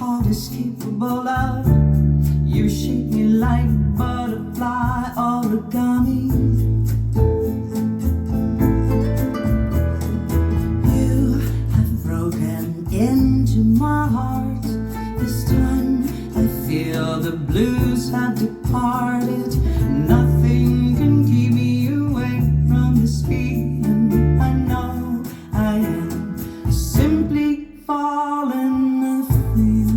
heart is capable of. You shape me like butterfly origami. You have broken into my heart. This time I feel the blues have departed. Nothing can keep me away from this feeling. I know I am simply falling for you.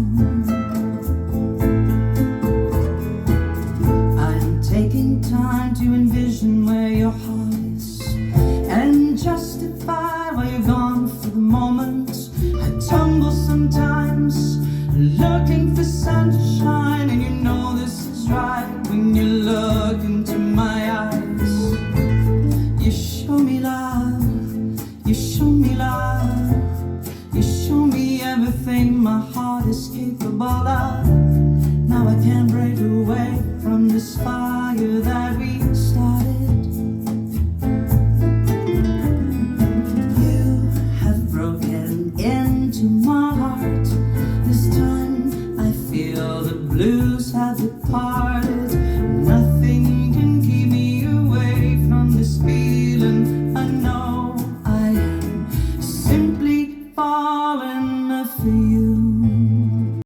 I'm taking time to envision where your heart is and justify why you're gone for the moment. I tumble sometimes looking for sunshine, and you know this is right when you look into my eyes. You show me love, you show me love, you show me everything my heart is capable of. Now I can't break away from this fire that we started. You have broken into my heart. This time I feel the blues have departed. Nothing can keep me away from this feeling. I know I am simply falling for you.